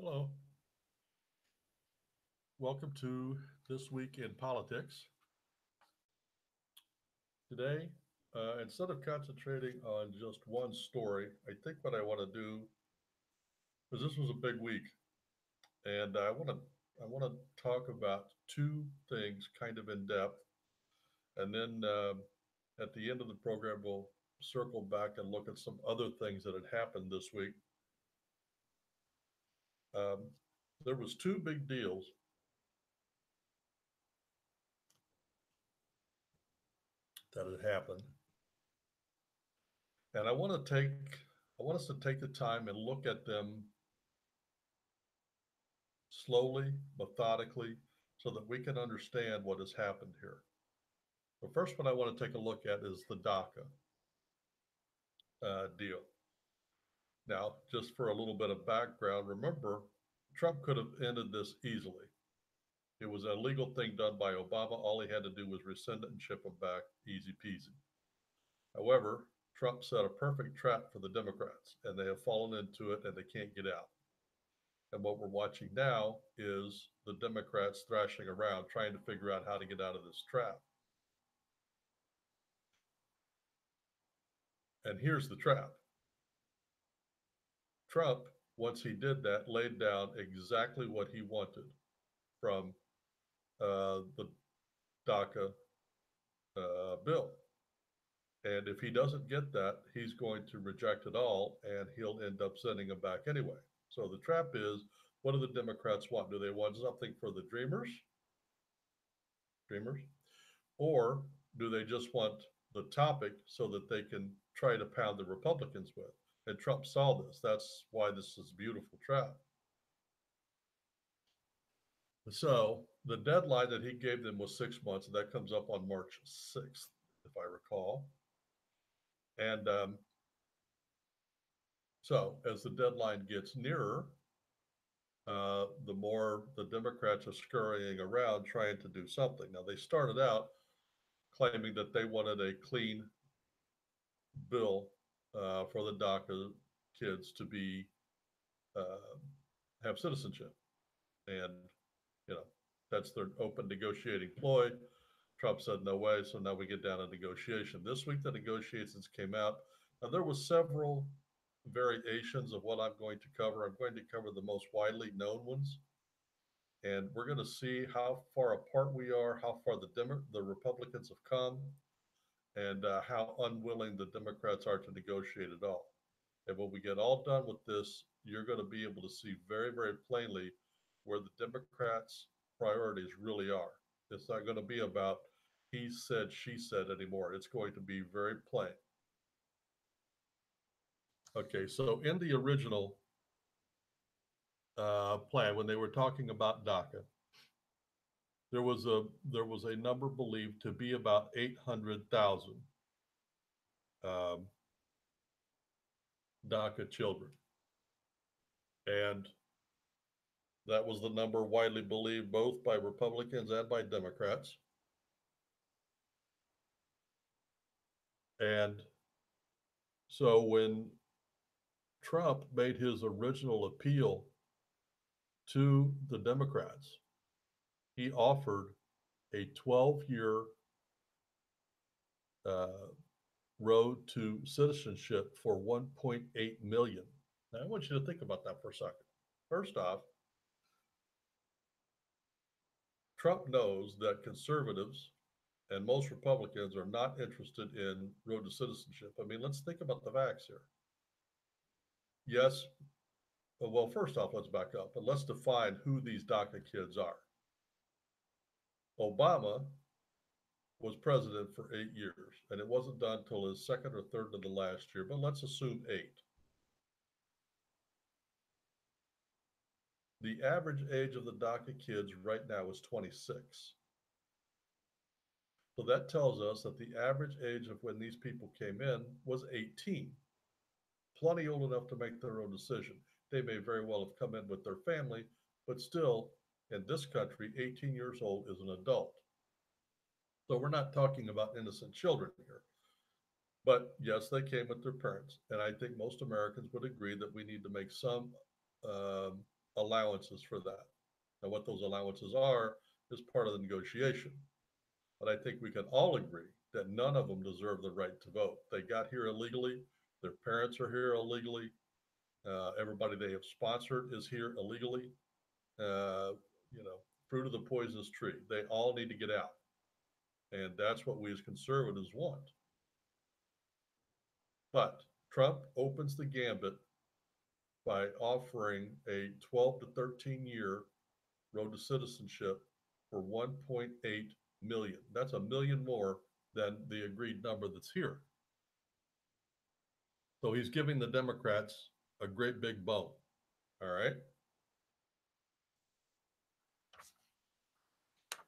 Hello, welcome to This Week in Politics. Today, instead of concentrating on just one story, I think what I want to do, because this was a big week, and I want to talk about two things kind of in depth, and then at the end of the program, we'll circle back and look at some other things that had happened this week. Um, there was two big deals that had happened, and I want us to take the time and look at them slowly, methodically, so that we can understand what has happened here. The first one I want to take a look at is the DACA deal. Now, just for a little bit of background, remember, Trump could have ended this easily. It was a legal thing done by Obama. All he had to do was rescind it and ship them back, easy peasy. However, Trump set a perfect trap for the Democrats, and they have fallen into it and they can't get out. And what we're watching now is the Democrats thrashing around trying to figure out how to get out of this trap. And here's the trap: Trump, once he did that, laid down exactly what he wanted from the DACA bill. And if he doesn't get that, he's going to reject it all and he'll end up sending them back anyway. So the trap is, what do the Democrats want? Do they want something for the dreamers? Or do they just want the topic so that they can try to pound the Republicans with? And Trump saw this. That's why this is a beautiful trap. So the deadline that he gave them was 6 months, and that comes up on March 6th, if I recall. And so as the deadline gets nearer, the more the Democrats are scurrying around trying to do something. Now, they started out claiming that they wanted a clean bill for the DACA kids to be uh, have citizenship, and you know that's their open negotiating ploy. Trump said no way, so now we get down to negotiation. This week, the negotiations came out. Now there was several variations of what I'm going to cover. I'm going to cover the most widely known ones, and we're going to see how far apart we are, how far the Republicans have come, and how unwilling the Democrats are to negotiate at all. And when we get all done with this, you're going to be able to see very, very plainly where the Democrats' priorities really are. It's not going to be about he said, she said anymore. It's going to be very plain. Okay, so in the original plan, when they were talking about DACA, there was a number believed to be about 800,000 um, DACA children, and that was the number widely believed both by Republicans and by Democrats. And so when Trump made his original appeal to the Democrats, he offered a 12-year uh, road to citizenship for 1.8 million. Now, I want you to think about that for a second. First off, Trump knows that conservatives and most Republicans are not interested in road to citizenship. I mean, let's think about the facts here. Yes, well, first off, let's back up and let's define who these DACA kids are. Obama was president for 8 years, and it wasn't done until his second or third of the last year, but let's assume 8. The average age of the DACA kids right now is 26. So that tells us that the average age of when these people came in was 18. Plenty old enough to make their own decision. They may very well have come in with their family, but still, in this country, 18 years old is an adult. So we're not talking about innocent children here. But yes, they came with their parents. And I think most Americans would agree that we need to make some allowances for that. And what those allowances are is part of the negotiation. But I think we can all agree that none of them deserve the right to vote. They got here illegally. Their parents are here illegally. Everybody they have sponsored is here illegally. Uh, you know, fruit of the poisonous tree. They all need to get out. And that's what we as conservatives want. But Trump opens the gambit by offering a 12 to 13-year road to citizenship for 1.8 million. That's a million more than the agreed number that's here. So he's giving the Democrats a great big bone. All right.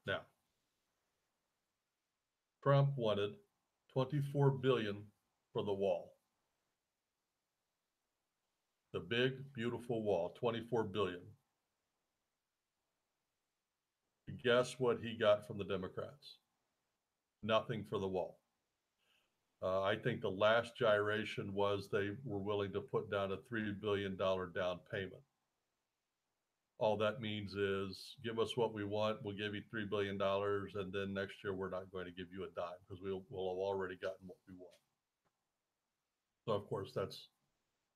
Now, Trump wanted 24 billion for the wall. The big, beautiful wall, 24 billion. Guess what he got from the Democrats? Nothing for the wall. I think the last gyration was they were willing to put down a $3 billion down payment. All that means is give us what we want. We'll give you $3 billion. And then next year, we're not going to give you a dime because we'll have already gotten what we want. So, of course, that's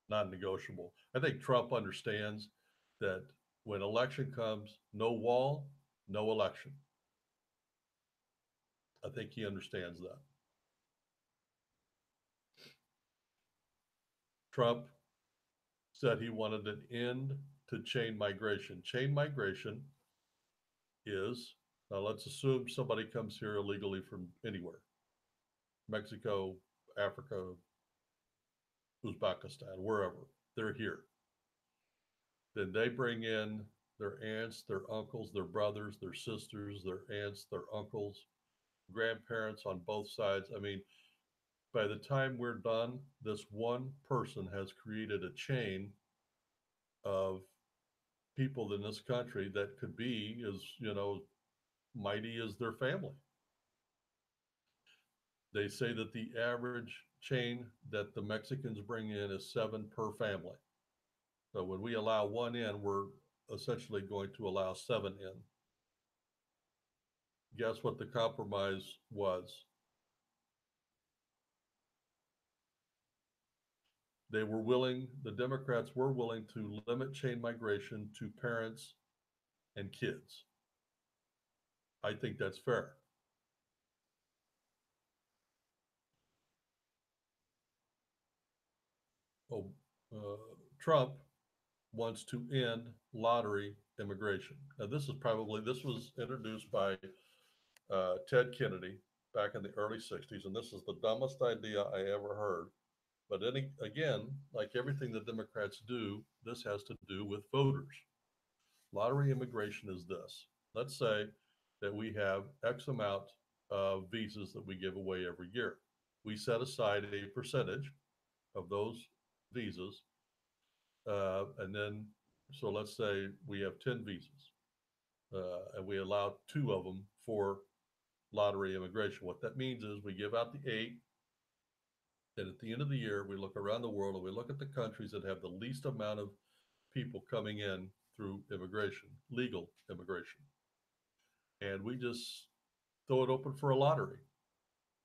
non negotiable. I think Trump understands that when election comes, no wall, no election. I think he understands that. Trump said he wanted an end to chain migration. Chain migration is, now let's assume somebody comes here illegally from anywhere, Mexico, Africa, Uzbekistan, wherever, they're here. Then they bring in their aunts, their uncles, their brothers, their sisters, their aunts, their uncles, grandparents on both sides. I mean, by the time we're done, this one person has created a chain of people in this country that could be as, mighty as their family. They say that the average chain that the Mexicans bring in is 7 per family. So when we allow one in, we're essentially going to allow 7 in. Guess what the compromise was? The Democrats were willing to limit chain migration to parents and kids. I think that's fair. Oh, Trump wants to end lottery immigration. Now, this was introduced by Ted Kennedy back in the early 60s, and this is the dumbest idea I ever heard. But then again, like everything the Democrats do, this has to do with voters. Lottery immigration is this. Let's say that we have X amount of visas that we give away every year. We set aside a percentage of those visas. And then, so let's say we have 10 visas and we allow 2 of them for lottery immigration. What that means is we give out the 8. And at the end of the year, we look around the world and we look at the countries that have the least amount of people coming in through immigration, legal immigration. And we just throw it open for a lottery.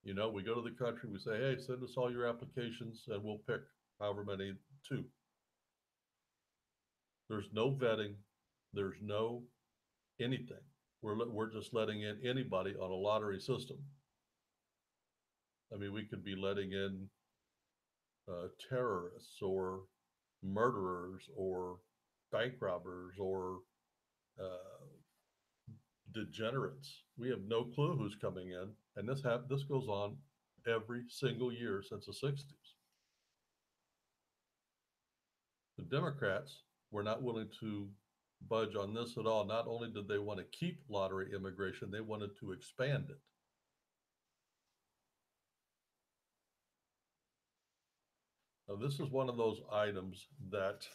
We go to the country, we say, hey, send us all your applications and we'll pick however many, 2. There's no vetting, there's no anything. We're just letting in anybody on a lottery system. I mean, we could be letting in terrorists or murderers or bank robbers or degenerates. We have no clue who's coming in, and this goes on every single year since the 60s. The Democrats were not willing to budge on this at all. Not only did they want to keep lottery immigration, they wanted to expand it. Now, this is one of those items that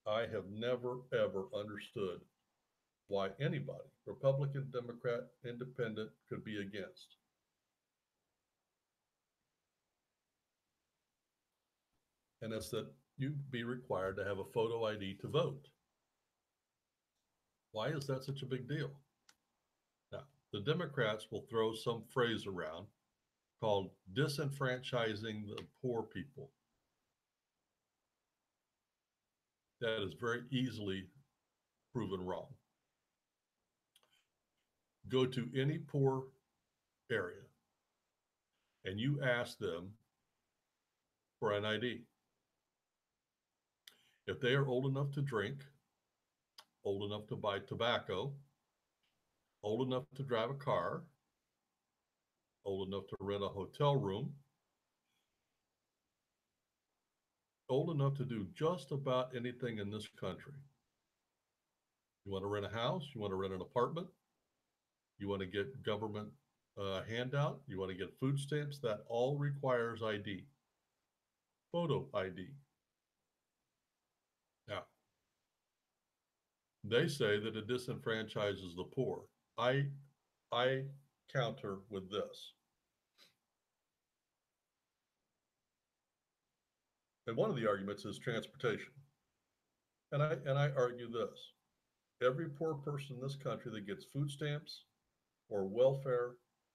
I have never, ever understood why anybody, Republican, Democrat, Independent, could be against. And it's that you'd be required to have a photo ID to vote. Why is that such a big deal? Now, the Democrats will throw some phrase around called disenfranchising the poor people. That is very easily proven wrong. Go to any poor area and you ask them for an ID. If they are old enough to drink, old enough to buy tobacco, old enough to drive a car, old enough to rent a hotel room, old enough to do just about anything in this country. You want to rent a house? You want to rent an apartment? You want to get government handout? You want to get food stamps? That all requires ID, photo ID. Now, they say that it disenfranchises the poor. I counter with this. And one of the arguments is transportation. And I argue this. Every poor person in this country that gets food stamps or welfare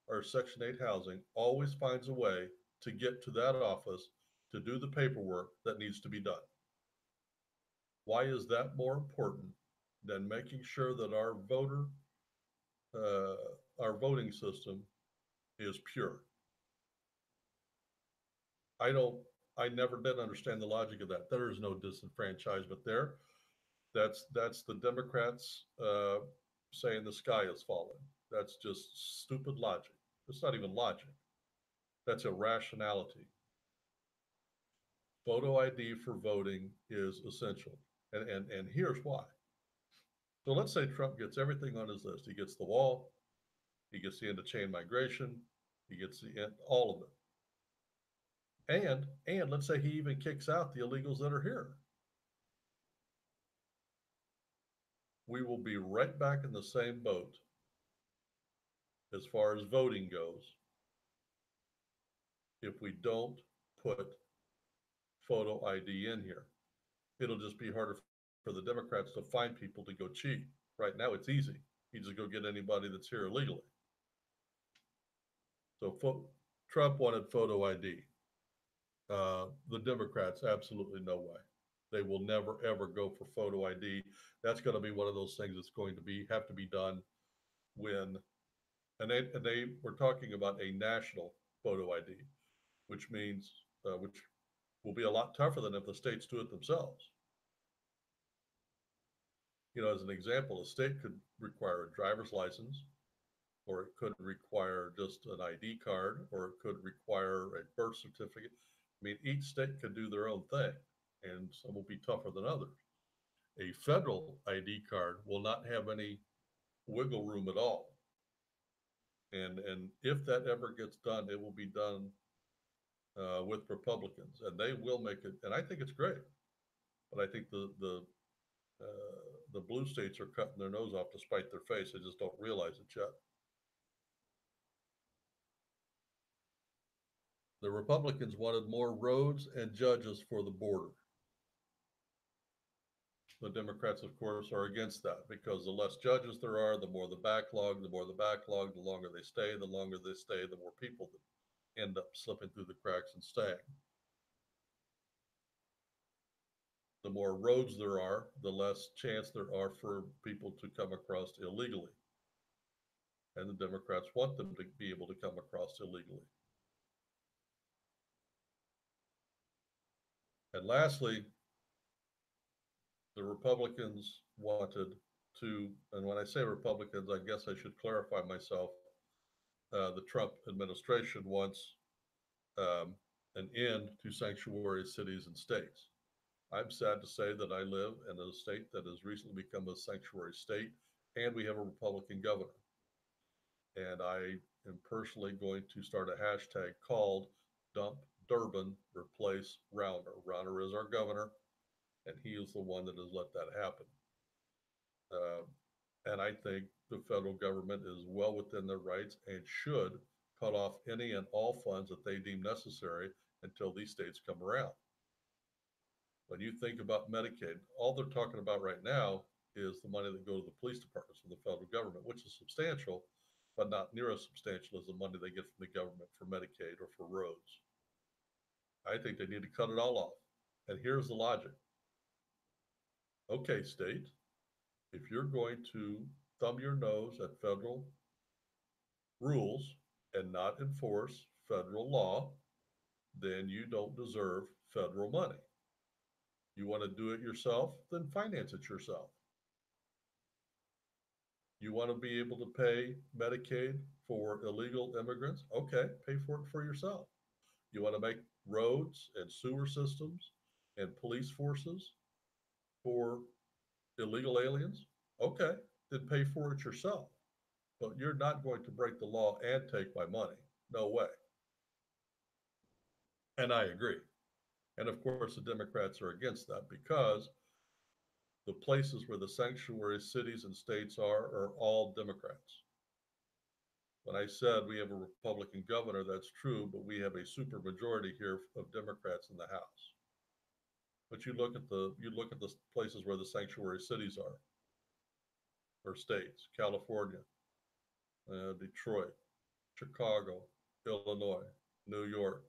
or Section 8 housing always finds a way to get to that office to do the paperwork that needs to be done. Why is that more important than making sure that uh, our voting system is pure? I don't, I never did understand the logic of that. There is no disenfranchisement there. That's the Democrats saying the sky is falling. That's just stupid logic. It's not even logic. That's irrationality. Photo ID for voting is essential. And here's why. So let's say Trump gets everything on his list. He gets the wall, he gets the end of chain migration, he gets the end, all of it. And let's say he even kicks out the illegals that are here. We will be right back in the same boat as far as voting goes if we don't put photo ID in here. It'll just be harder for the Democrats to find people to go cheat. Right now, it's easy. You just go get anybody that's here illegally. So Trump wanted photo ID. The Democrats, absolutely no way. They will never ever go for photo ID. That's going to be one of those things that's going to have to be done when, and they were talking about a national photo ID, which means which will be a lot tougher than if the states do it themselves. As an example, a state could require a driver's license, or it could require just an ID card, or it could require a birth certificate. I mean, each state could do their own thing, and some will be tougher than others. A federal ID card will not have any wiggle room at all. And if that ever gets done, it will be done with Republicans, and they will make it. And I think it's great, but I think the blue states are cutting their nose off to spite their face. They just don't realize it yet. The Republicans wanted more roads and judges for the border. The Democrats, of course, are against that because the less judges there are, the more the backlog, the longer they stay, the more people that end up slipping through the cracks and staying. The more roads there are, the less chance there are for people to come across illegally. And the Democrats want them to be able to come across illegally. And lastly, the Republicans wanted to, and when I say Republicans, I guess I should clarify myself. The Trump administration wants an end to sanctuary cities and states. I'm sad to say that I live in a state that has recently become a sanctuary state, and we have a Republican governor. And I am personally going to start a hashtag called Dump Durbin, Replace Rauner. Rauner is our governor, and he is the one that has let that happen. Uh, and I think the federal government is well within their rights and should cut off any and all funds that they deem necessary until these states come around. When you think about Medicaid, all they're talking about right now is the money that go to the police departments from the federal government, which is substantial, but not near as substantial as the money they get from the government for Medicaid or for roads. I think they need to cut it all off. And here's the logic. Okay, state, if you're going to thumb your nose at federal rules and not enforce federal law, then you don't deserve federal money. You want to do it yourself, then finance it yourself. You want to be able to pay Medicaid for illegal immigrants? Okay, pay for it for yourself. You want to make roads and sewer systems and police forces for illegal aliens? Okay, then pay for it yourself. But you're not going to break the law and take my money. No way. And I agree. And of course, the Democrats are against that because the places where the sanctuary cities and states are all Democrats. When I said we have a Republican governor, that's true, but we have a super majority here of Democrats in the House. But you look at the places where the sanctuary cities are, or states: California, Detroit, Chicago, Illinois, New York,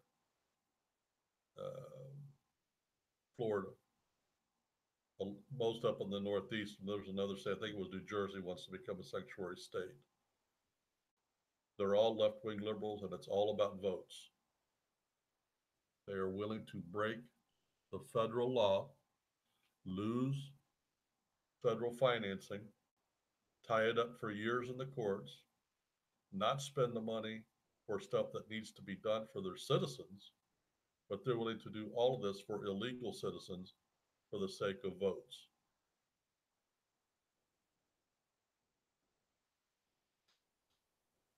uh, Florida, most up in the Northeast. And there's another state, I think it was New Jersey, wants to become a sanctuary state. They're all left wing liberals, and it's all about votes. They are willing to break the federal law, lose federal financing, tie it up for years in the courts, not spend the money for stuff that needs to be done for their citizens, but they're willing to do all of this for illegal citizens for the sake of votes.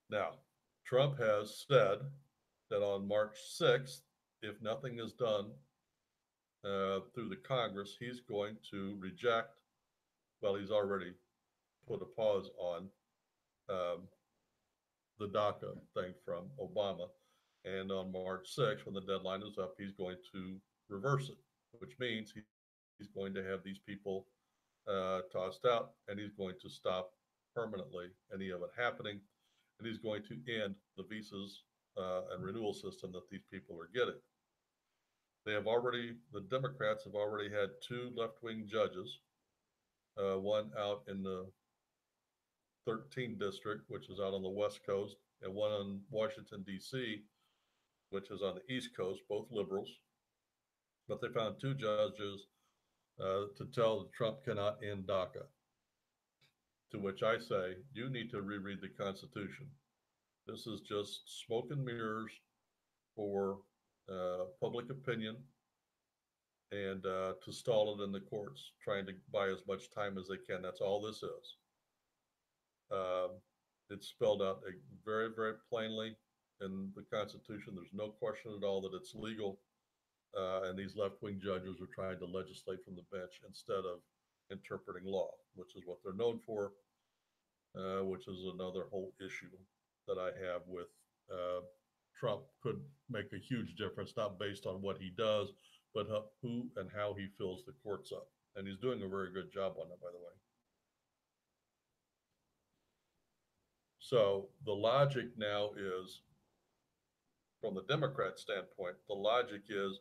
Now, Trump has said that on March 6th, if nothing is done through the Congress, he's going to reject, well, he's already put a pause on um, the DACA thing from Obama. And on March 6th, when the deadline is up, he's going to reverse it, which means he's going to have these people tossed out, and he's going to stop permanently any of it happening. And he's going to end the visas and renewal system that these people are getting. The Democrats have already had two left wing judges, one out in the 13th district, which is out on the West Coast, and one in Washington, D.C., which is on the East Coast, both liberals. But they found two judges to tell that Trump cannot end DACA. To which I say, you need to reread the Constitution. This is just smoke and mirrors for public opinion and to stall it in the courts, trying to buy as much time as they can. That's all this is. Uh, it's spelled out very, very plainly in the Constitution. There's no question at all that it's legal. And these left wing judges are trying to legislate from the bench instead of interpreting law, which is what they're known for, which is another whole issue that I have with Trump. Could make a huge difference, not based on what he does, but who and how he fills the courts up. And he's doing a very good job on that, by the way. So the logic now is, from the Democrat standpoint, the logic is,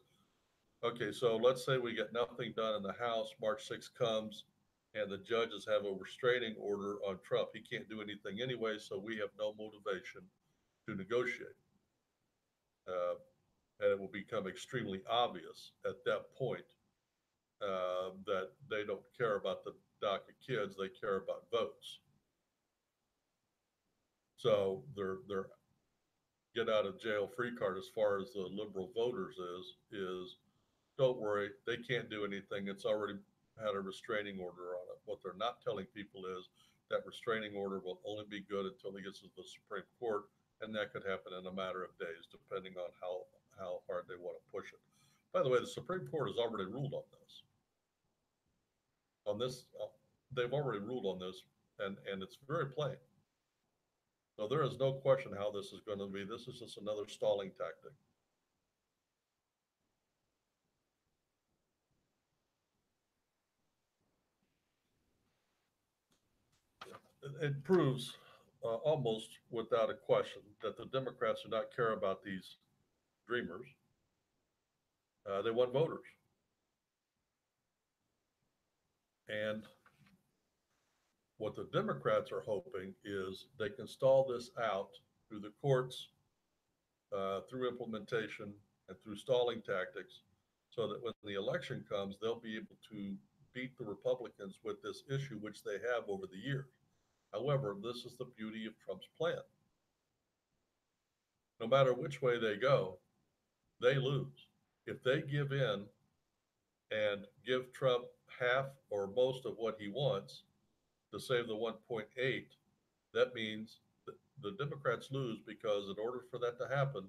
okay, so let's say we get nothing done in the House, March 6th comes, and the judges have a restraining order on Trump. He can't do anything anyway, so we have no motivation to negotiate. Uh, and it will become extremely obvious at that point that they don't care about the DACA kids, they care about votes. So their get out of jail free card as far as the liberal voters is don't worry, they can't do anything. It's already had a restraining order on it. What they're not telling people is that restraining order will only be good until it gets to the Supreme Court, and that could happen in a matter of days, depending on how hard they want to push it. By the way, the Supreme Court has already ruled on this. On this, they've already ruled on this, and it's very plain. So there is no question how this is going to be. This is just another stalling tactic. it proves almost without a question that the Democrats do not care about these dreamers. They want voters. And what the Democrats are hoping is they can stall this out through the courts, through implementation, and through stalling tactics, so that when the election comes, they'll be able to beat the Republicans with this issue, which they have over the years. However, this is the beauty of Trump's plan. No matter which way they go, they lose. If they give in and give Trump half or most of what he wants to save the 1.8, that means the Democrats lose because in order for that to happen,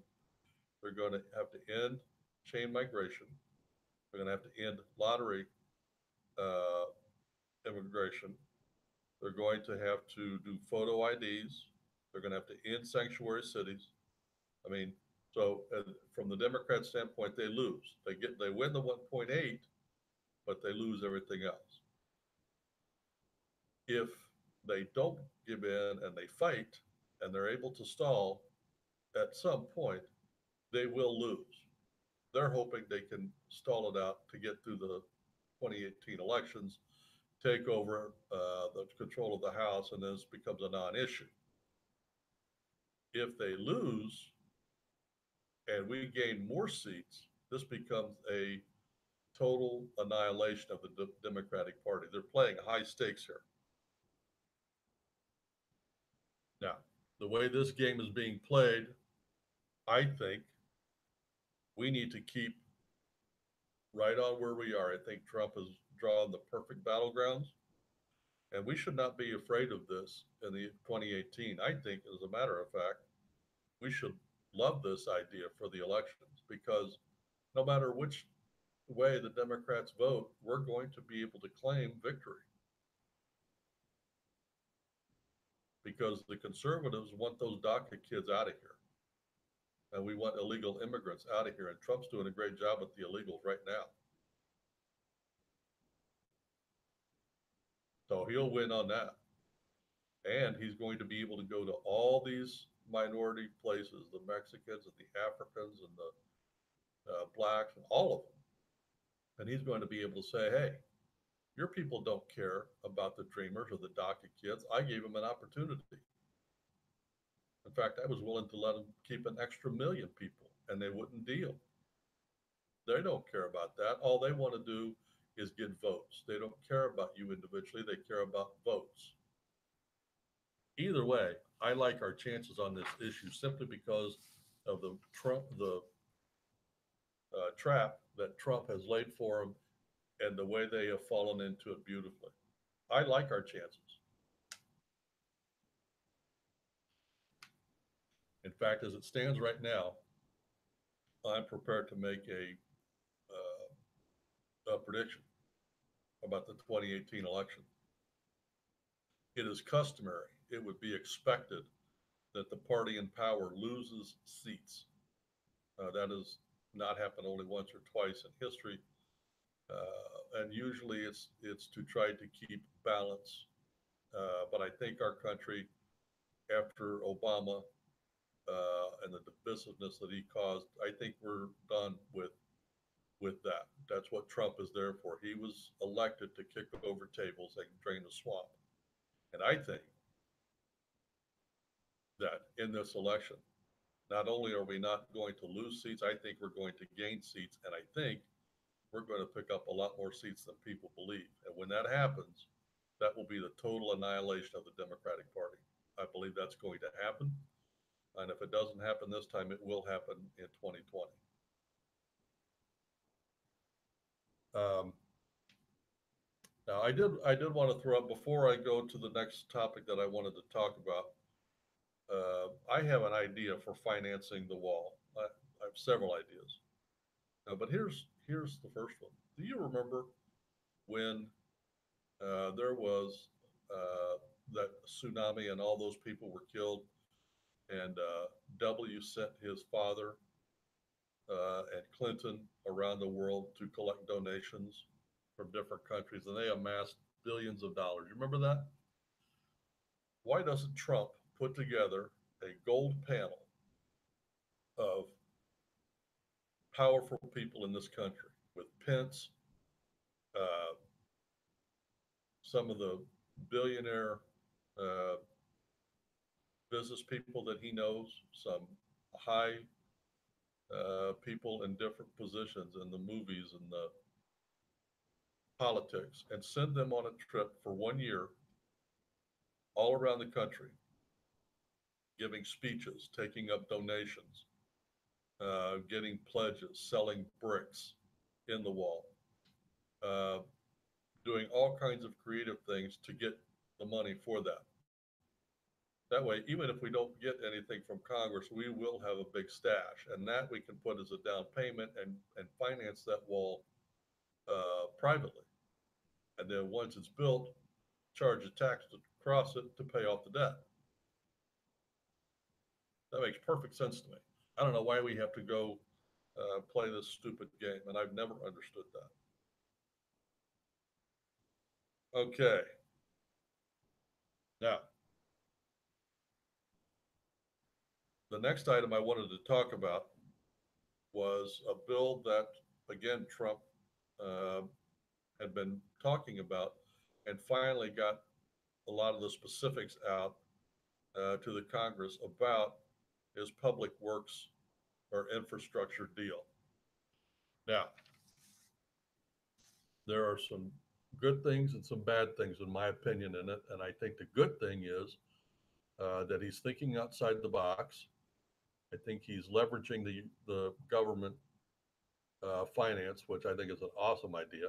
they're going to have to end chain migration. They're going to have to end lottery uh, immigration. They're going to have to do photo IDs. They're going to have to end sanctuary cities. I mean, so from the Democrat standpoint, they lose. They win the 1.8, but they lose everything else. If they don't give in and they fight and they're able to stall, at some point they will lose. They're hoping they can stall it out to get through the 2018 elections, take over the control of the House, and this becomes a non-issue. If they lose and we gain more seats, this becomes a total annihilation of the Democratic Party. They're playing high stakes here. Now, the way this game is being played, I think we need to keep right on where we are. I think Trump has drawn the perfect battlegrounds, and we should not be afraid of this in the 2018. I think, as a matter of fact, we should love this idea for the elections because no matter which way the Democrats vote, we're going to be able to claim victory because the conservatives want those DACA kids out of here. And we want illegal immigrants out of here. And Trump's doing a great job with the illegals right now. So he'll win on that. And he's going to be able to go to all these minority places, the Mexicans and the Africans and the blacks and all of them. And he's going to be able to say, hey, your people don't care about the dreamers or the DACA kids. I gave them an opportunity. In fact, I was willing to let them keep an extra million people and they wouldn't deal. They don't care about that. All they want to do is get votes. They don't care about you individually. They care about votes. Either way, I like our chances on this issue simply because of the trap that Trump has laid for them and the way they have fallen into it beautifully. I like our chances. In fact, as it stands right now, I'm prepared to make a prediction about the 2018 election. It is customary, it would be expected that the party in power loses seats. That has not happened only once or twice in history. And usually it's to try to keep balance. But I think our country, after Obama and the divisiveness that he caused, I think we're done with that. That's what Trump is there for. He was elected to kick over tables and drain the swamp. And I think that in this election, not only are we not going to lose seats, I think we're going to gain seats. And I think we're going to pick up a lot more seats than people believe. And when that happens, that will be the total annihilation of the Democratic Party. I believe that's going to happen. And if it doesn't happen this time, it will happen in 2020. Um, Now, I did want to throw up before I go to the next topic that I wanted to talk about. I have an idea for financing the wall. I have several ideas, but here's the first one. Do you remember when there was that tsunami and all those people were killed, and W sent his father and Clinton around the world to collect donations from different countries, and they amassed billions of dollars. You remember that? Why doesn't Trump put together a gold panel of powerful people in this country with Pence, uh, some of the billionaire uh, business people that he knows, some high people in different positions in the movies and the politics, and send them on a trip for 1 year all around the country, giving speeches, taking up donations, getting pledges, selling bricks in the wall, uh, doing all kinds of creative things to get the money for that. That way, even if we don't get anything from Congress, we will have a big stash, and that we can put as a down payment and finance that wall privately. And then once it's built, charge a tax to cross it to pay off the debt. That makes perfect sense to me. I don't know why we have to go play this stupid game, and I've never understood that. Okay, now the next item I wanted to talk about was a bill that, again, Trump uh, had been talking about and finally got a lot of the specifics out to the Congress about his public works or infrastructure deal. Now, there are some good things and some bad things, in my opinion, in it. And I think the good thing is that he's thinking outside the box. I think he's leveraging the government finance, which I think is an awesome idea.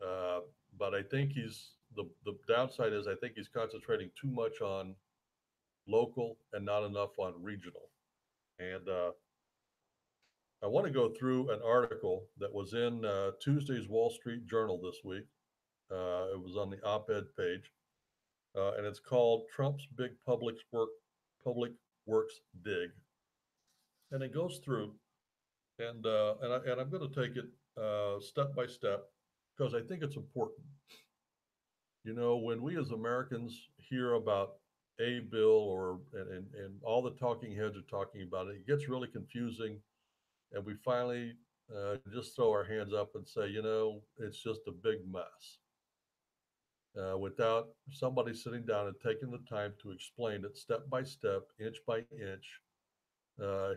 Uh, but I think the downside is I think he's concentrating too much on local and not enough on regional. And I want to go through an article that was in Tuesday's Wall Street Journal this week. It was on the op-ed page, and it's called "Trump's Big Public Works Dig," and it goes through and I'm going to take it step by step because I think it's important. You know, when we as Americans hear about a bill and all the talking heads are talking about it, it gets really confusing, and we finally just throw our hands up and say, you know, it's just a big mess. Without somebody sitting down and taking the time to explain it step by step, inch by inch,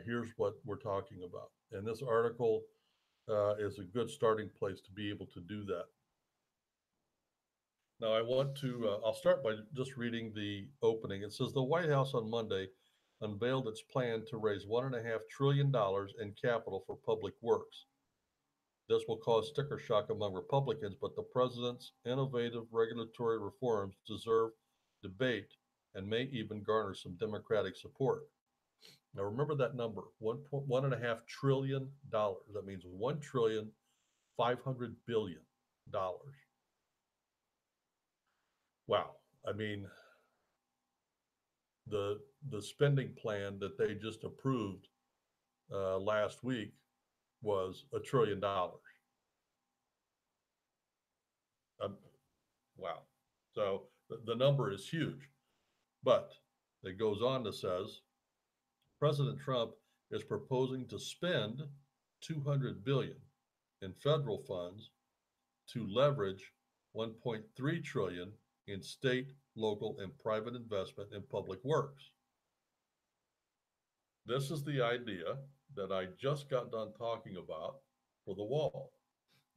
here's what we're talking about. And this article is a good starting place to be able to do that. Now, I'll start by just reading the opening. It says the White House on Monday unveiled its plan to raise $1.5 trillion in capital for public works. This will cause sticker shock among Republicans, but the president's innovative regulatory reforms deserve debate and may even garner some Democratic support. Now, remember that number: $1.5 trillion. That means 1,500,000,000,000. Wow. I mean, the the spending plan that they just approved last week was $1 trillion. Um, wow. So the number is huge. But it goes on to says President Trump is proposing to spend 200 billion in federal funds to leverage 1.3 trillion in state, local, and private investment in public works. This is the idea that I just got done talking about for the wall.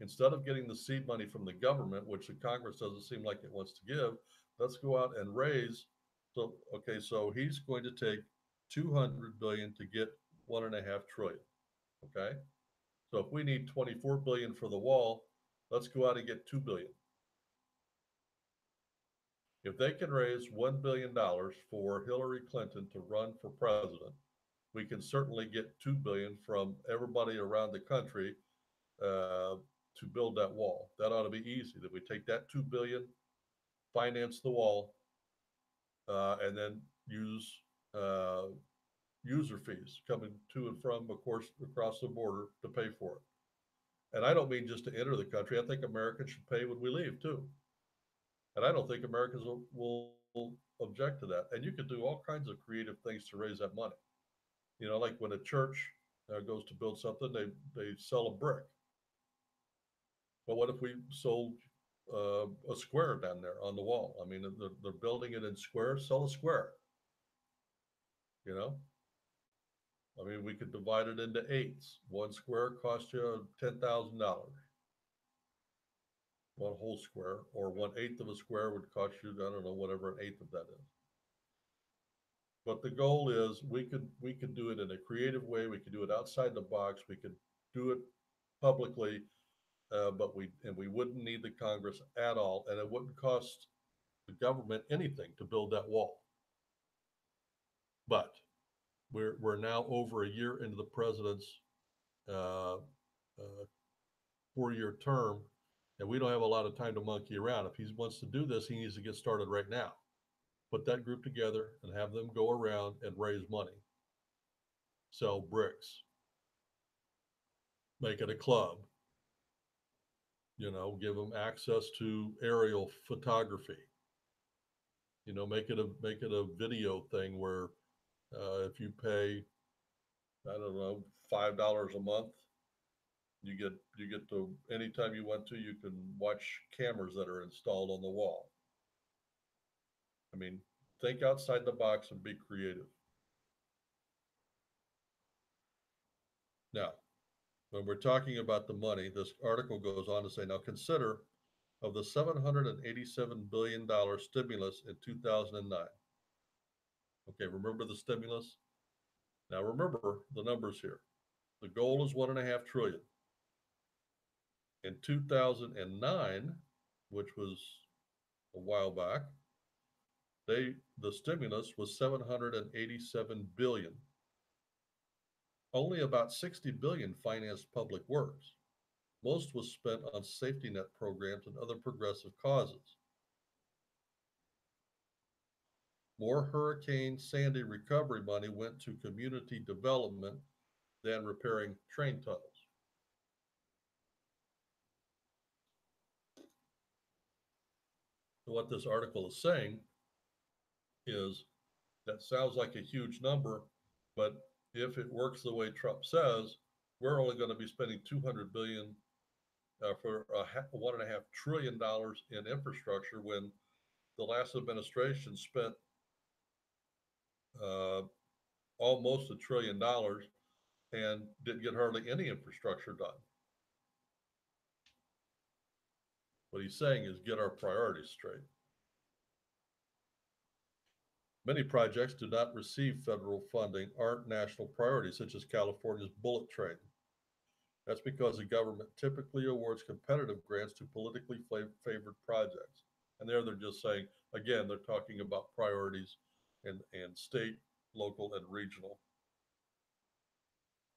Instead of getting the seed money from the government, which the Congress doesn't seem like it wants to give, let's go out and raise. So, okay, so he's going to take 200 billion to get 1.5 trillion. Okay. So if we need 24 billion for the wall, let's go out and get 2 billion. If they can raise $1 billion for Hillary Clinton to run for president, we can certainly get 2 billion from everybody around the country to build that wall. That ought to be easy. That we take that 2 billion, finance the wall, and then use uh, user fees coming to and from, of course, across the border to pay for it. And I don't mean just to enter the country. I think Americans should pay when we leave too. And I don't think Americans will object to that. And you could do all kinds of creative things to raise that money. Like when a church goes to build something, they sell a brick. But what if we sold a square down there on the wall? I mean, they're building it in squares, sell a square, you know? I mean, we could divide it into eighths. One square costs you $10,000, one whole square, or one eighth of a square would cost you, I don't know, whatever an eighth of that is. But the goal is we could do it in a creative way. We could do it outside the box. We could do it publicly, but we wouldn't need the Congress at all, and it wouldn't cost the government anything to build that wall. But we're now over a year into the president's uh, 4-year term, and we don't have a lot of time to monkey around. If he wants to do this, he needs to get started right now. Put that group together and have them go around and raise money, sell bricks, make it a club, give them access to aerial photography, make it a video thing where if you pay, I don't know, $5 a month, you get to, anytime you want to, you can watch cameras that are installed on the wall. I mean, think outside the box and be creative. Now, when we're talking about the money, this article goes on to say, now consider of the $787 billion stimulus in 2009. Okay, remember the stimulus? Now remember the numbers here. The goal is 1.5 trillion. In 2009, which was a while back, the stimulus was 787 billion. Only about 60 billion financed public works. Most was spent on safety net programs and other progressive causes. More Hurricane Sandy recovery money went to community development than repairing train tunnels. So what this article is saying is that sounds like a huge number, but if it works the way Trump says, we're only going to be spending 200 billion for $1.5 trillion in infrastructure when the last administration spent uh, almost $1 trillion and didn't get hardly any infrastructure done. What he's saying is get our priorities straight. Many projects do not receive federal funding, aren't national priorities, such as California's bullet train. That's because the government typically awards competitive grants to politically favored projects. And there they're just saying, again, they're talking about priorities and state, local, and regional.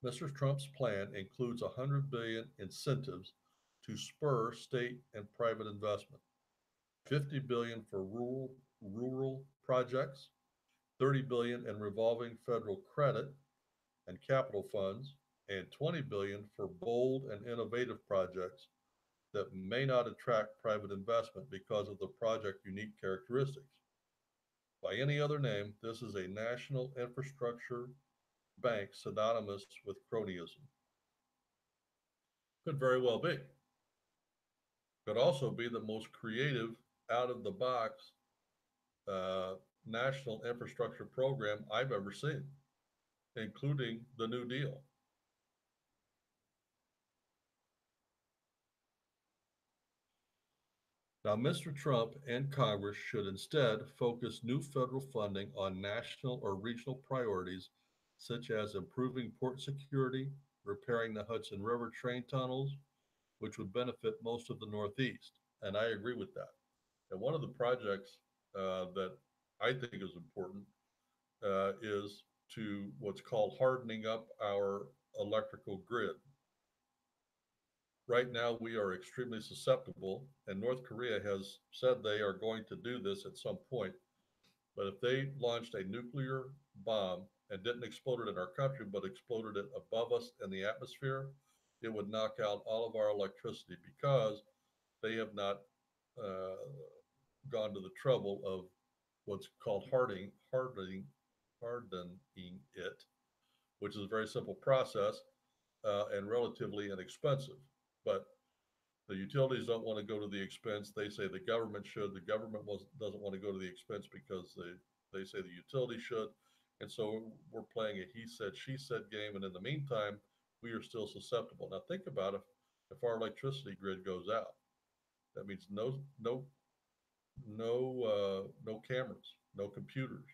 Mr. Trump's plan includes 100 billion incentives to spur state and private investment, 50 billion for rural projects, 30 billion in revolving federal credit and capital funds, and 20 billion for bold and innovative projects that may not attract private investment because of the project unique characteristics. By any other name, this is a national infrastructure bank synonymous with cronyism. Could very well be. Could also be the most creative, out of the box uh, national infrastructure program I've ever seen, including the New Deal. Now, Mr. Trump and Congress should instead focus new federal funding on national or regional priorities, such as improving port security, repairing the Hudson River train tunnels, which would benefit most of the Northeast. And I agree with that. And one of the projects that I think is important is to what's called hardening up our electrical grid. Right now, we are extremely susceptible, and North Korea has said they are going to do this at some point. But if they launched a nuclear bomb and didn't explode it in our country, but exploded it above us in the atmosphere, it would knock out all of our electricity because they have not uh, gone to the trouble of what's called hardening it, which is a very simple process and relatively inexpensive. But the utilities don't want to go to the expense. They say the government should. The government doesn't want to go to the expense because they say the utility should. And so we're playing a he said, she said game. And in the meantime, we are still susceptible. Now think about if our electricity grid goes out, that means no cameras, no computers,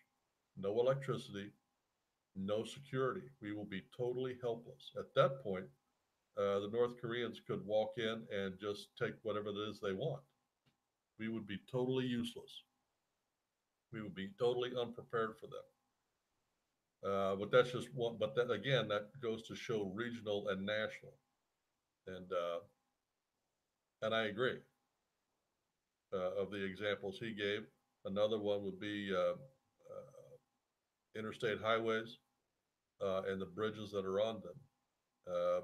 no electricity, no security. We will be totally helpless. At that point, the North Koreans could walk in and just take whatever it is they want. We would be totally useless. We would be totally unprepared for them. But that's just one. But that again, that goes to show regional and national. And I agree. Of the examples he gave, another one would be interstate highways and the bridges that are on them. Uh,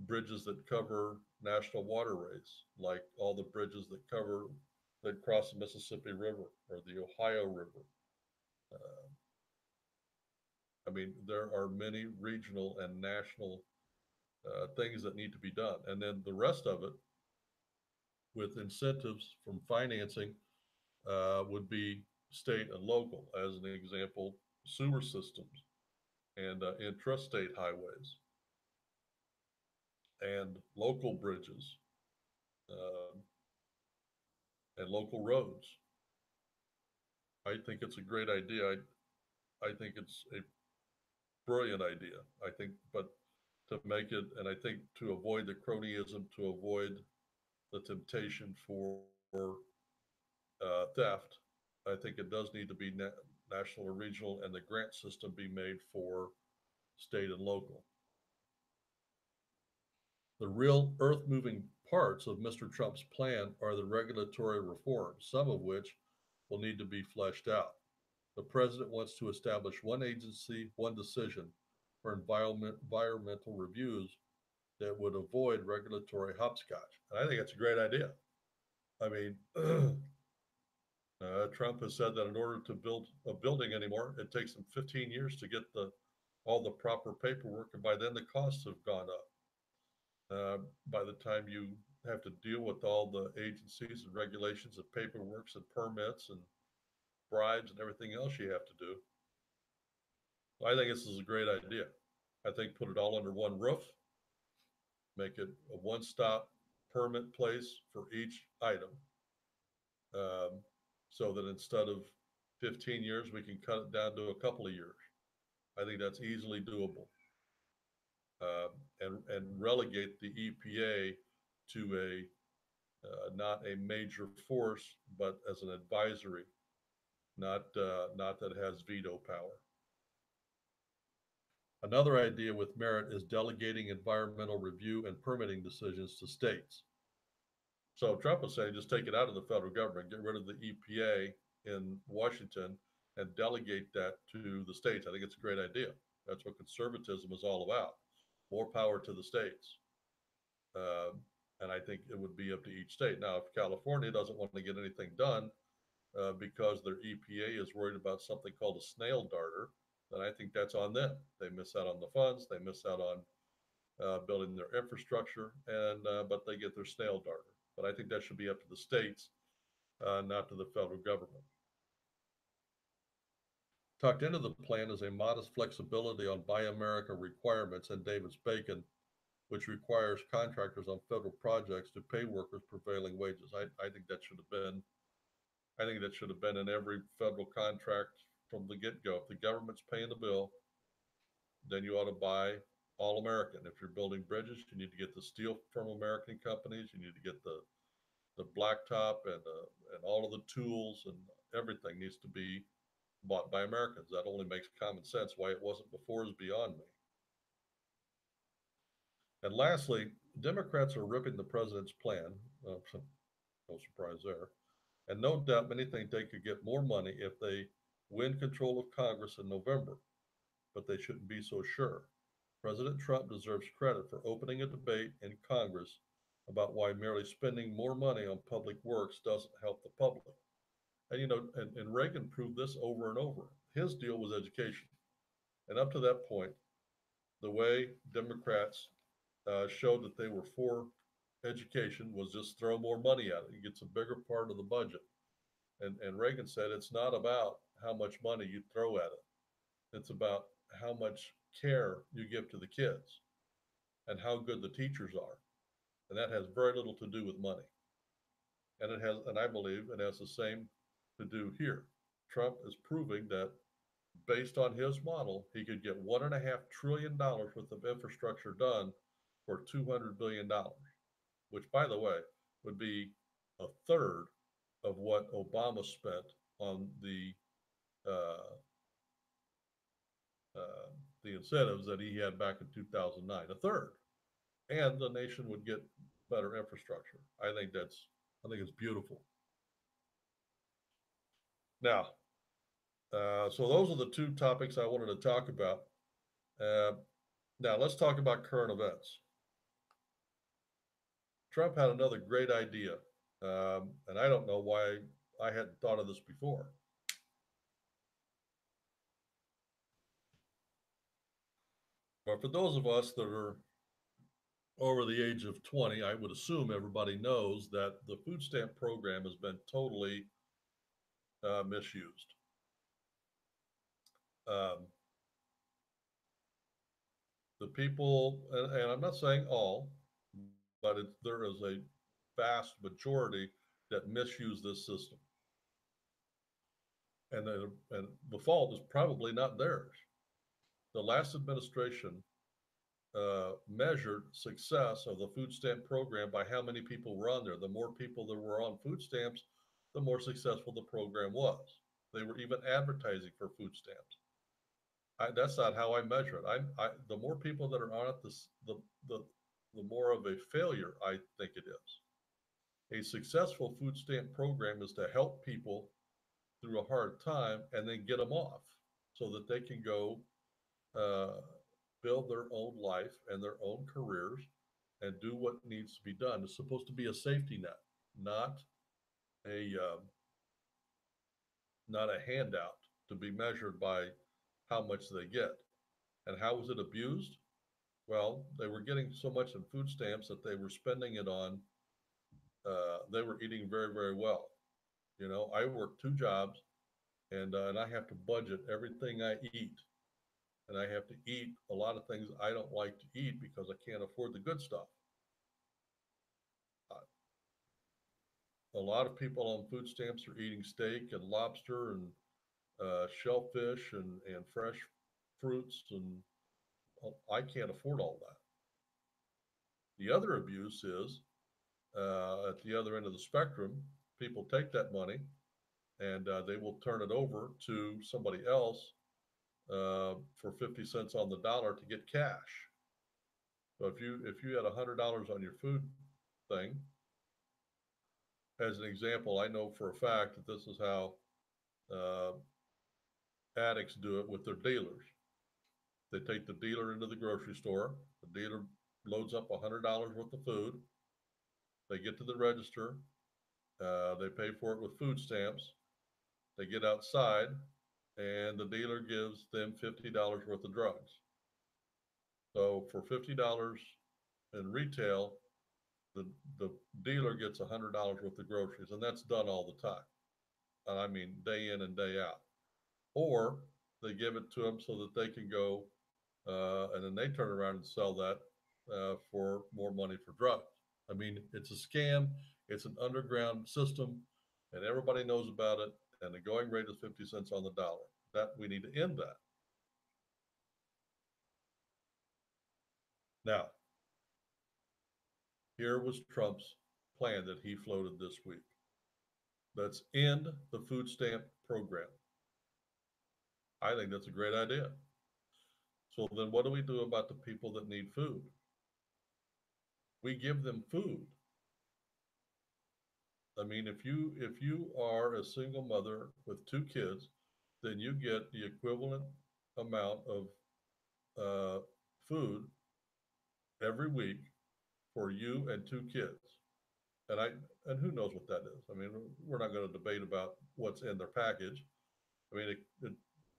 Bridges that cover national waterways, like all the bridges that cross the Mississippi River or the Ohio River. Uh, I mean, there are many regional and national things that need to be done, and then the rest of it with incentives from financing would be state and local. As an example, sewer systems and intrastate highways and local bridges uh, and local roads. I think it's a great idea. I think it's a brilliant idea. I think, but to make it, and I think to avoid the cronyism, to avoid the temptation for theft, I think it does need to be national or regional, and the grant system be made for state and local. The real earth moving parts of Mr. Trump's plan are the regulatory reforms, some of which will need to be fleshed out. The president wants to establish one agency, one decision for environmental reviews that would avoid regulatory hopscotch. And I think it's a great idea. I mean, Trump has said that in order to build a building anymore, it takes them 15 years to get all the proper paperwork, and by then the costs have gone up. By the time you have to deal with all the agencies and regulations and paperwork and permits and bribes and everything else you have to do, I think this is a great idea. I think put it all under one roof, make it a one-stop permit place for each item, um, so that instead of 15 years, we can cut it down to a couple of years. I think that's easily doable, and relegate the EPA to a not a major force, but as an advisory, not that it has veto power. Another idea with merit is delegating environmental review and permitting decisions to states. So Trump was saying just take it out of the federal government, get rid of the EPA in Washington, and delegate that to the states. I think it's a great idea. That's what conservatism is all about. More power to the states. Um, and I think it would be up to each state. Now, if California doesn't want to get anything done because their EPA is worried about something called a snail darter, then I think that's on them. They miss out on the funds. They miss out on building their infrastructure, and but they get their snail darter. But I think that should be up to the states, not to the federal government. Tucked into the plan is a modest flexibility on Buy America requirements and Davis Bacon, which requires contractors on federal projects to pay workers prevailing wages. I think that should have been, I think that should have been in every federal contract from the get-go. If the government's paying the bill, then you ought to buy all American. If you're building bridges, you need to get the steel from American companies. You need to get the blacktop and all of the tools, and everything needs to be bought by Americans. That only makes common sense. Why it wasn't before is beyond me. And lastly, Democrats are ripping the president's plan. No surprise there. And no doubt many think they could get more money if they win control of Congress in November, but they shouldn't be so sure. President Trump deserves credit for opening a debate in Congress about why merely spending more money on public works doesn't help the public. And and Reagan proved this over and over. His deal was education, and up to that point, the way Democrats showed that they were for education was just throw more money at it. It gets a bigger part of the budget. And Reagan said it's not about how much money you throw at it. It's about how much care you give to the kids and how good the teachers are. And that has very little to do with money. And I believe it has the same to do here. Trump is proving that based on his model, he could get $1.5 trillion worth of infrastructure done for $200 billion, which, by the way, would be a third of what Obama spent on uh, uh, the incentives that he had back in 2009. A third, and the nation would get better infrastructure. I think it's beautiful. Now, so those are the two topics I wanted to talk about. Uh, Now let's talk about current events. Trump had another great idea, and I don't know why I hadn't thought of this before. But for those of us that are over the age of 20, I would assume everybody knows that the food stamp program has been totally misused. Um, the people, and I'm not saying all, but there is a vast majority that misuse this system. And the fault is probably not theirs. The last administration measured success of the food stamp program by how many people were on there. The more people that were on food stamps, the more successful the program was. They were even advertising for food stamps. That's not how I measure it. The more people that are on it, the the more of a failure I think it is. A successful food stamp program is to help people through a hard time and then get them off so that they can go uh, build their own life and their own careers and do what needs to be done. It's supposed to be a safety net, not a not a handout to be measured by how much they get. And how was it abused? Well, they were getting so much in food stamps that they were spending it on. They were eating very, very well. I work two jobs, and I have to budget everything I eat, and I have to eat a lot of things I don't like to eat because I can't afford the good stuff. Uh, a lot of people on food stamps are eating steak and lobster and shellfish and fresh fruits, and I can't afford all that. The other abuse is at the other end of the spectrum, people take that money and they will turn it over to somebody else for 50 cents on the dollar to get cash. So if you had $100 on your food thing, as an example, I know for a fact that this is how uh, addicts do it with their dealers. They take the dealer into the grocery store. The dealer loads up $100 worth of food. They get to the register. They pay for it with food stamps. They get outside, and the dealer gives them $50 worth of drugs. So for $50 in retail, the dealer gets $100 worth of groceries, and that's done all the time. And I mean, day in and day out. Or they give it to them so that they can go, and then they turn around and sell that for more money for drugs. I mean, it's a scam. It's an underground system, and everybody knows about it. And the going rate is 50 cents on the dollar. That we need to end that. Now, here was Trump's plan that he floated this week. Let's end the food stamp program. I think that's a great idea. So then what do we do about the people that need food? We give them food. I mean, if you are a single mother with two kids, then you get the equivalent amount of uh, food every week for you and two kids. And and who knows what that is? I mean, we're not going to debate about what's in their package. I mean, it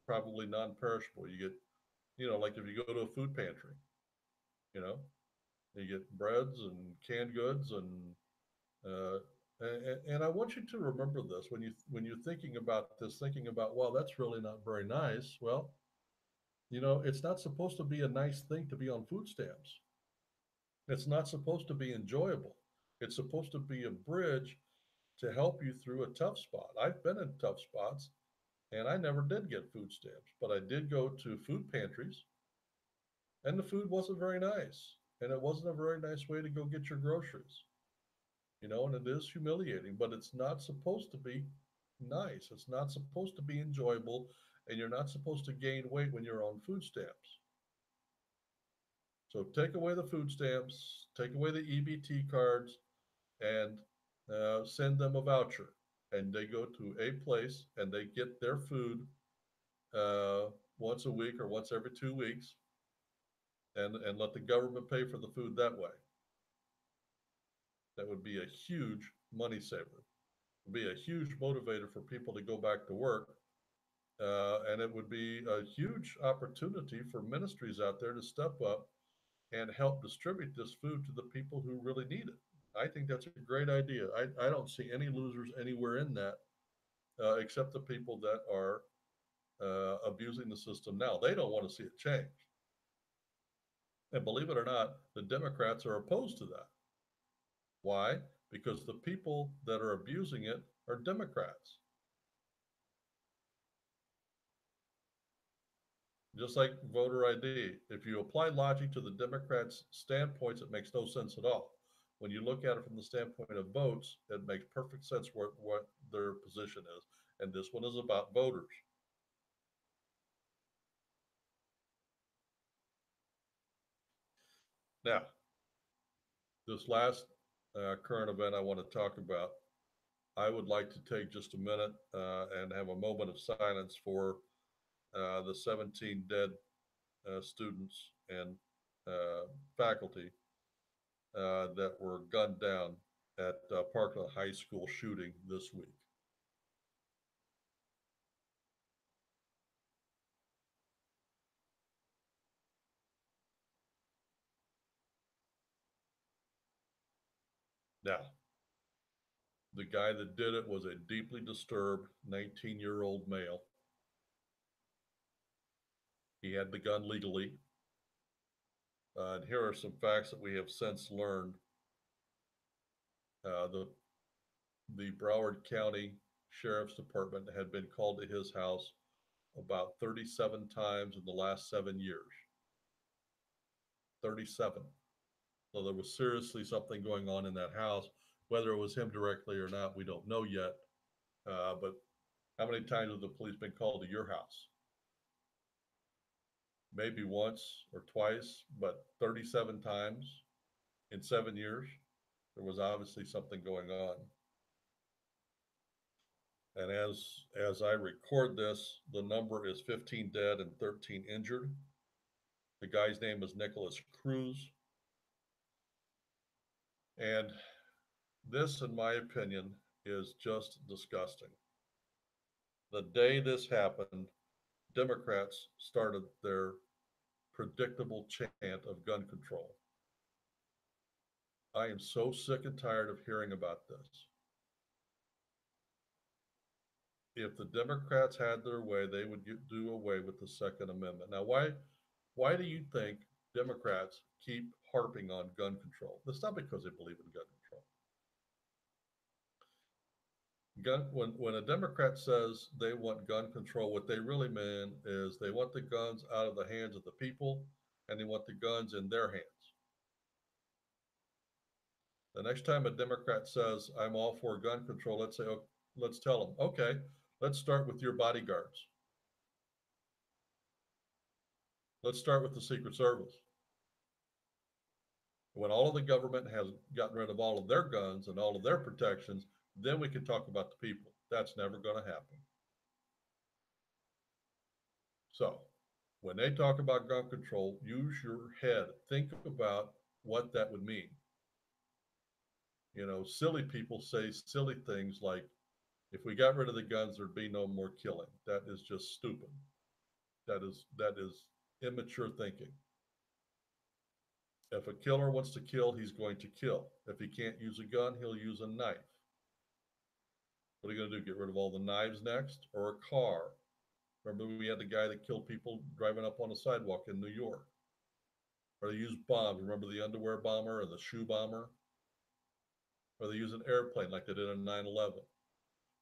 probably non-perishable. You get, like if you go to a food pantry, you know, you get breads and canned goods uh, and I want you to remember this when you're thinking about this, thinking about, well, that's really not very nice. Well, it's not supposed to be a nice thing to be on food stamps. It's not supposed to be enjoyable. It's supposed to be a bridge to help you through a tough spot. I've been in tough spots and I never did get food stamps, but I did go to food pantries and the food wasn't very nice. And it wasn't a very nice way to go get your groceries, and it is humiliating, but it's not supposed to be nice. It's not supposed to be enjoyable, and you're not supposed to gain weight when you're on food stamps. So take away the food stamps, take away the EBT cards, and send them a voucher. And they go to a place and they get their food uh, once a week or once every 2 weeks, and let the government pay for the food that way. That would be a huge money saver. It would be a huge motivator for people to go back to work. And it would be a huge opportunity for ministries out there to step up and help distribute this food to the people who really need it. I think that's a great idea. I don't see any losers anywhere in that, except the people that are abusing the system now. They don't want to see it change. And believe it or not, the Democrats are opposed to that. Why? Because the people that are abusing it are Democrats. Just like voter ID, if you apply logic to the Democrats' standpoints, it makes no sense at all. When you look at it from the standpoint of votes, it makes perfect sense what their position is. And this one is about voters. Now, this last current event I want to talk about, I would like to take just a minute and have a moment of silence for the 17 dead students and faculty that were gunned down at Parkland High School shooting this week. Now, the guy that did it was a deeply disturbed 19-year-old male. He had the gun legally. And here are some facts that we have since learned. The Broward County Sheriff's Department had been called to his house about 37 times in the last 7 years. 37. So there was seriously something going on in that house. Whether it was him directly or not, we don't know yet. But how many times have the police been called to your house? Maybe once or twice, but 37 times in 7 years, there was obviously something going on. And as I record this, the number is 15 dead and 13 injured. The guy's name is Nicholas Cruz. And this, in my opinion, is just disgusting. The day this happened, Democrats started their predictable chant of gun control. I am so sick and tired of hearing about this. If the Democrats had their way, they would do away with the Second Amendment. Now, why do you think Democrats keep harping on gun control? It's not because they believe in gun control. When a Democrat says they want gun control, what they really mean is they want the guns out of the hands of the people and they want the guns in their hands. The next time a Democrat says, I'm all for gun control, let's say, oh, let's tell them, okay, let's start with your bodyguards. Let's start with the Secret Service. When all of the government has gotten rid of all of their guns and all of their protections, then we can talk about the people. That's never going to happen. So when they talk about gun control, use your head. Think about what that would mean. Silly people say silly things like, if we got rid of the guns, there'd be no more killing. That is just stupid. That is immature thinking. If a killer wants to kill, he's going to kill. If he can't use a gun, he'll use a knife. What are you going to do? Get rid of all the knives next? Or a car? Remember, we had the guy that killed people driving up on a sidewalk in New York. Or they use bombs. Remember the underwear bomber or the shoe bomber? Or they use an airplane like they did in 9/11.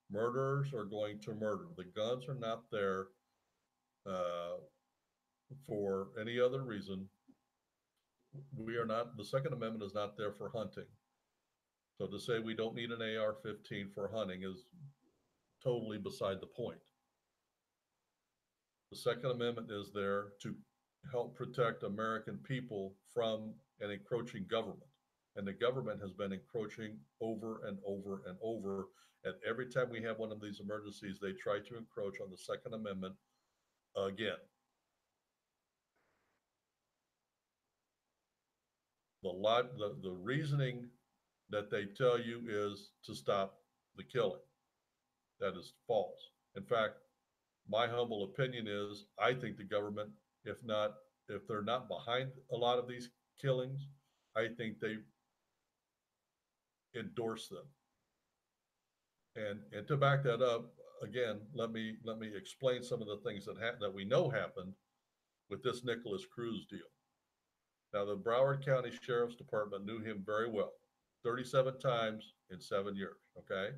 Murderers are going to murder. The guns are not there uh, for any other reason. We are not, the Second Amendment is not there for hunting. So to say we don't need an AR-15 for hunting is totally beside the point. The Second Amendment is there to help protect American people from an encroaching government. And the government has been encroaching over and over and over. And every time we have one of these emergencies, they try to encroach on the Second Amendment again. The reasoning that they tell you is to stop the killing. That is false. In fact, my humble opinion is I think the government, if they're not behind a lot of these killings, I think they endorse them. And to back that up, again, let me explain some of the things that we know happened with this Nicholas Cruz deal. Now, the Broward County Sheriff's Department knew him very well, 37 times in 7 years. Okay,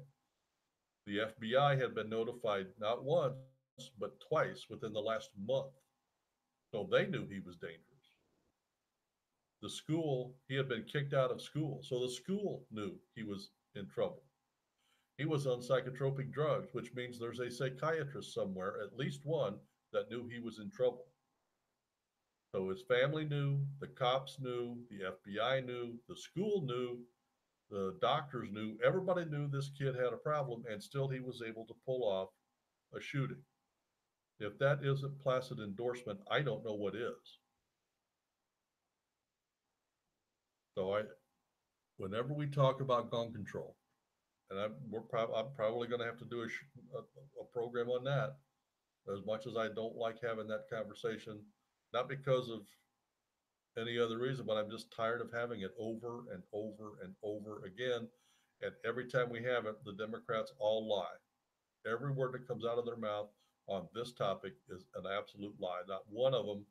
the FBI had been notified not once but twice within the last month, so they knew he was dangerous. The school, he had been kicked out of school, so the school knew he was in trouble. He was on psychotropic drugs, which means there's a psychiatrist somewhere, at least one, that knew he was in trouble. So his family knew, the cops knew, the FBI knew, the school knew, the doctors knew, everybody knew this kid had a problem, and still he was able to pull off a shooting. If that isn't placid endorsement, I don't know what is. So whenever we talk about gun control, and I'm probably going to have to do a program on that. As much as I don't like having that conversation, not because of any other reason, but I'm just tired of having it over and over and over again. And every time we have it, the Democrats all lie. Every word that comes out of their mouth on this topic is an absolute lie. Not one of them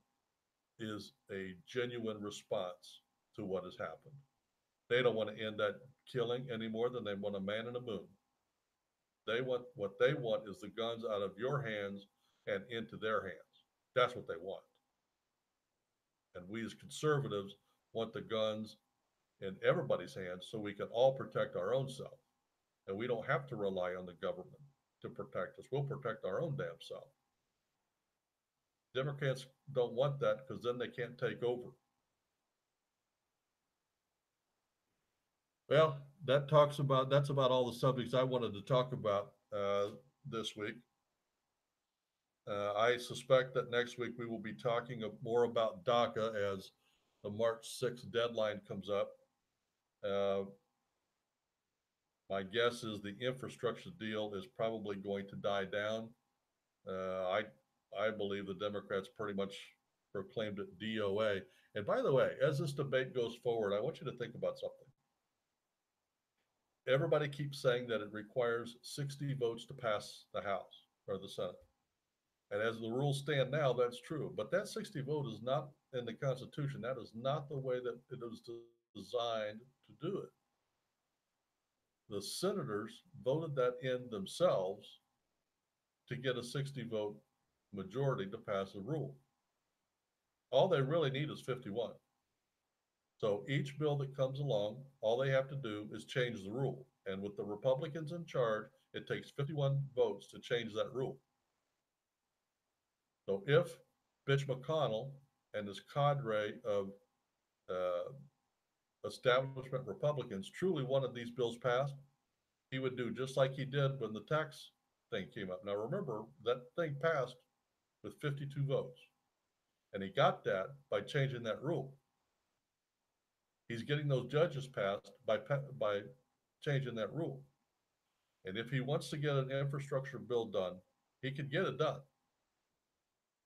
is a genuine response to what has happened. They don't want to end that killing any more than they want a man in the moon. What they want is the guns out of your hands and into their hands. That's what they want. And we as conservatives want the guns in everybody's hands so we can all protect our own self. And we don't have to rely on the government to protect us. We'll protect our own damn self. Democrats don't want that because then they can't take over. Well, that's about all the subjects I wanted to talk about this week. I suspect that next week we will be talking more about DACA as the March 6th deadline comes up. Uh, my guess is the infrastructure deal is probably going to die down. I believe the Democrats pretty much proclaimed it DOA. And by the way, as this debate goes forward, I want you to think about something. Everybody keeps saying that it requires 60 votes to pass the House or the Senate. And as the rules stand now, that's true. But that 60 vote is not in the Constitution. That is not the way that it was designed to do it. The senators voted that in themselves to get a 60 vote majority to pass a rule. All they really need is 51. So each bill that comes along, all they have to do is change the rule. And with the Republicans in charge, it takes 51 votes to change that rule. So if Mitch McConnell and his cadre of uh, establishment Republicans truly wanted these bills passed, he would do just like he did when the tax thing came up. Now, remember, that thing passed with 52 votes, and he got that by changing that rule. He's getting those judges passed by changing that rule. And if he wants to get an infrastructure bill done, he could get it done,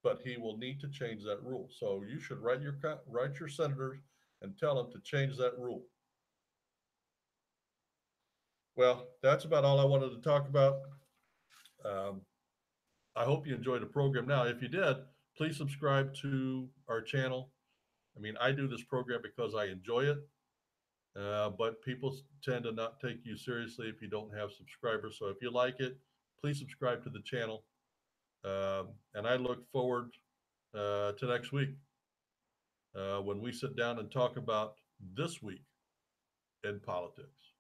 but he will need to change that rule. So you should write your senators and tell them to change that rule. Well, that's about all I wanted to talk about. Um, I hope you enjoyed the program. Now, if you did, please subscribe to our channel. I mean, I do this program because I enjoy it, but people tend to not take you seriously if you don't have subscribers. So if you like it, please subscribe to the channel. And I look forward to next week when we sit down and talk about this week in politics.